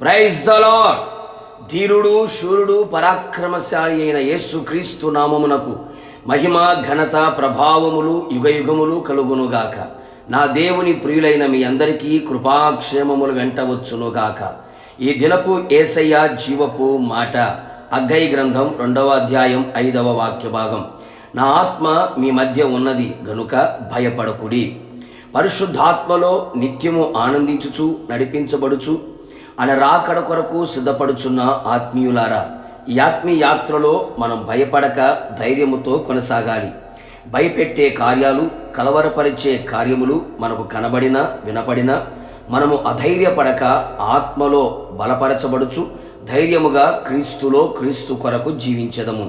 Praise the lord. ధీరుడు, శూరుడు, పరాక్రమశాలి అయిన యేసుక్రీస్తు నామమునకు మహిమ, ఘనత, ప్రభావములు యుగయుగములు కలుగునుగాక. నా దేవుని ప్రియులైన మీ అందరికీ కృపాక్షేమములు వెంటవచ్చునుగాక. ఈ దినపు యేసయ్య జీవపు మాట. హగ్గయి గ్రంథం 2వ అధ్యాయం 5వ వాక్య భాగం. నా ఆత్మ మీ మధ్య ఉన్నది గనుక భయపడకుడి. పరిశుద్ధాత్మలో నిత్యము ఆనందించుచు నడిపించబడుచు ఆయన రాకడ కొరకు సిద్ధపడుచున్న ఆత్మీయులారా, ఈ ఆత్మీయ యాత్రలో మనం భయపడక ధైర్యముతో కొనసాగాలి. భయపెట్టే కార్యాలు, కలవరపరిచే కార్యములు మనకు కనబడినా వినపడినా మనము అధైర్యపడక ఆత్మలో బలపరచబడుచు ధైర్యముగా క్రీస్తు కొరకు జీవించదము.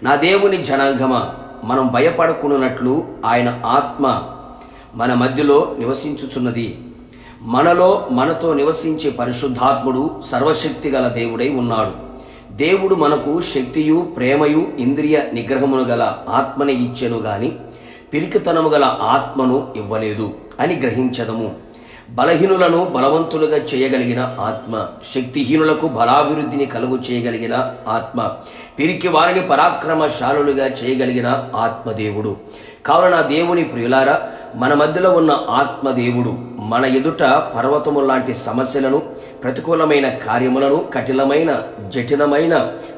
నా దేవుని జనాంగమా, మనం భయపడకున్నట్లు ఆయన ఆత్మ మన మధ్యలో నివసించుచున్నది. మనతో నివసించే పరిశుద్ధాత్ముడు సర్వశక్తి గల దేవుడై ఉన్నాడు. దేవుడు మనకు శక్తియు ప్రేమయు ఇంద్రియ నిగ్రహమును గల ఆత్మని ఇచ్చెను గాని పిరికితనము గల ఆత్మను ఇవ్వలేదు అని గ్రహించదము. బలహీనులను బలవంతులుగా చేయగలిగిన ఆత్మ, శక్తిహీనులకు బలాభివృద్ధిని కలుగు చేయగలిగిన ఆత్మ, పిరికి వారిని పరాక్రమశాలులుగా చేయగలిగిన ఆత్మదేవుడు. కావున నా దేవుని ప్రియులారా, మన మధ్యలో ఉన్న ఆత్మదేవుడు మన ఎదుట పర్వతము లాంటి సమస్యలను, ప్రతికూలమైన కార్యములను, జటిలమైన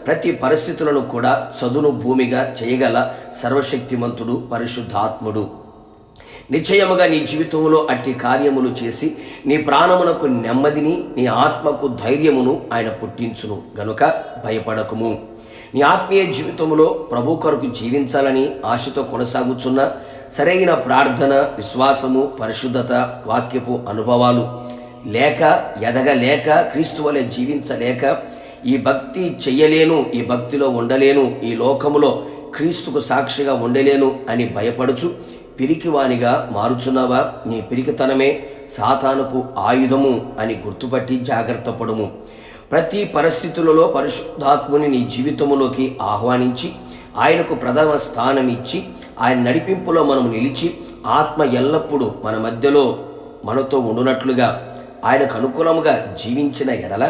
ప్రతి పరిస్థితులను కూడా చదును భూమిగా చేయగల సర్వశక్తిమంతుడు పరిశుద్ధాత్ముడు. నిశ్చయముగా నీ జీవితంలో అట్టి కార్యములు చేసి నీ ప్రాణమునకు నెమ్మదిని, నీ ఆత్మకు ధైర్యమును ఆయన పుట్టించును గనుక భయపడకుము. నీ ఆత్మీయ జీవితంలో ప్రభు కొరకు జీవించాలని ఆశతో కొనసాగుచున్న సరైన ప్రార్థన, విశ్వాసము, పరిశుద్ధత, వాక్యపు అనుభవాలు లేక, ఎదగలేక, క్రీస్తు వలె జీవించలేక, ఈ భక్తి చెయ్యలేను, ఈ భక్తిలో ఉండలేను, ఈ లోకములో క్రీస్తుకు సాక్షిగా ఉండలేను అని భయపడుచు పిరికివానిగా మారుచున్నావా? నీ పిరికితనమే సాతానుకు ఆయుధము అని గుర్తుపట్టి జాగ్రత్త పడుము. ప్రతి పరిస్థితులలో పరిశుద్ధాత్ముని నీ జీవితములోకి ఆహ్వానించి ఆయనకు ప్రథమ స్థానం ఇచ్చి ఆయన నడిపింపులో మనం నిలిచి ఆత్మ ఎల్లప్పుడూ మన మధ్యలో మనతో ఉండునట్లుగా ఆయనకు అనుకూలముగా జీవించిన ఎడల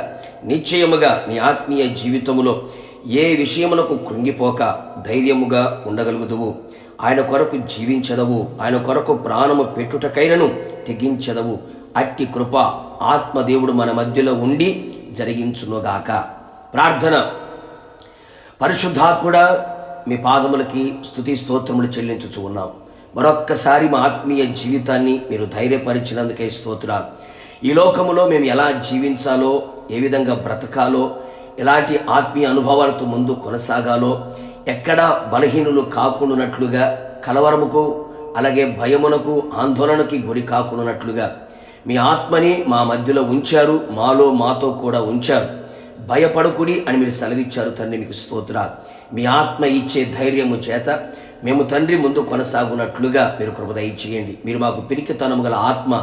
నిశ్చయముగా నీ ఆత్మీయ జీవితములో ఏ విషయమునకు కృంగిపోక ధైర్యముగా ఉండగలుగుదువు. ఆయన కొరకు జీవించదవు. ఆయన కొరకు ప్రాణము పెట్టుటకైనను తెగించదవు. అట్టి కృప ఆత్మదేవుడు మన మధ్యలో ఉండి జరిగించునుగాక. ప్రార్థన. పరిశుద్ధాత్ముడా, మీ పాదములకి స్తుతి స్తోత్రములు చెల్లించుచు ఉన్నాం. మరొక్కసారి మా ఆత్మీయ జీవితాన్ని మీరు ధైర్యపరిచినందుకే స్తోత్రాలు. ఈ లోకములో మేము ఎలా జీవించాలో, ఏ విధంగా బ్రతకాలో, ఎలాంటి ఆత్మీయ అనుభవాలతో ముందు కొనసాగాలో, ఎక్కడ బలహీనులు కాకుండానట్లుగా, కలవరముకు అలాగే భయమునకు ఆందోళనకి గురి కాకుండానట్లుగా మీ ఆత్మని మా మధ్యలో ఉంచారు. మాతో కూడా ఉంచారు. భయపడకుడి అని మీరు సెలవిచ్చారు తండ్రి, మీకు స్తోత్రాలు. మీ ఆత్మ ఇచ్చే ధైర్యము చేత మేము తండ్రి ముందు కొనసాగునట్లుగా మీరు కృప దయచేయండి. మీరు మాకు పిరికితనము గల ఆత్మ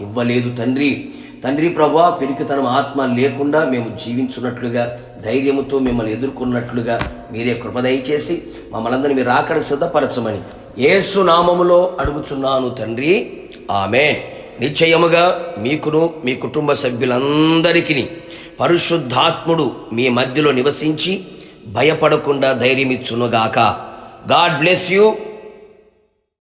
ఇవ్వలేదు తండ్రి ప్రభువా, పిరికితనం ఆత్మ లేకుండా మేము జీవించున్నట్లుగా, ధైర్యముతో మిమ్మల్ని ఎదుర్కొన్నట్లుగా మీరే కృప దయచేసి మమ్మల్ని అందరినీ మీరు రాకడకు సిద్ధపరచమని యేసు నామములో అడుగుచున్నాను తండ్రి, ఆమేన్. నిశ్చయముగా మీకును మీ కుటుంబ సభ్యులందరికీ పరిశుద్ధాత్ముడు మీ మధ్యలో నివసించి భయపడకుండా ధైర్యమిచ్చునుగాక. God bless you.